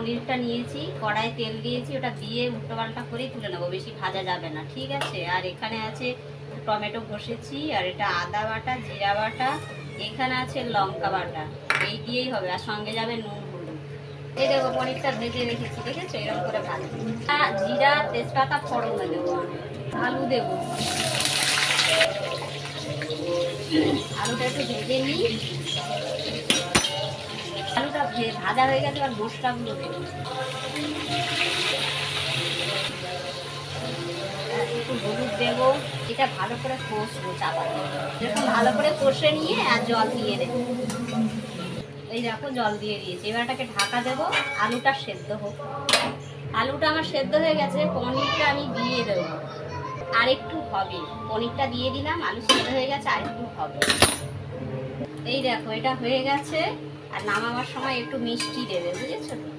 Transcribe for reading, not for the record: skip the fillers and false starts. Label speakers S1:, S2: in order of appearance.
S1: পনিরটা নিয়েছি, কড়াই তেল দিয়েছি, ওটা দিয়ে উল্টো পাল্টা করেই তুলে নেবো, বেশি ভাজা যাবে না, ঠিক আছে। আর এখানে আছে টমেটো ঘষেছি, আর এটা আদা বাটা, জিরা বাটা, এখানে আছে লঙ্কা বাটা, এই দিয়েই হবে। আর সঙ্গে যাবে নুন হলুদ। এই দেখো পনিরটা ভেজে রেখেছি, দেখেছো এরকম করে ভাজবো। জিরা তেজপাতা ফোড়নে দেবো, আলু দেবো, আলুটা একটু ভেজে নিই। আলুটা ভাজা হয়ে গেছে, আর মশলাগুলো দেবো, একটু হলুদ দেবো। এটা ভালো করে কষবো চাপা দিয়ে, এরকম ভালো করে কষে নিয়ে আর জল দিয়ে দেবো। এই দেখো জল দিয়ে দিয়েছি, এবার এটাকে ঢাকা দেবো, আলুটা সেদ্ধ হোক। আলুটা আমার সেদ্ধ হয়ে গেছে, পনিরটা আমি দিয়ে দেবো, আর একটু হবে। পনিরটা দিয়ে দিলাম, আলু সেদ্ধ হয়ে গেছে, আর একটু হবে। এই দেখো এটা হয়ে গেছে। আর নামাবার সময় একটু মিষ্টি দেবে, বুঝেছো তো।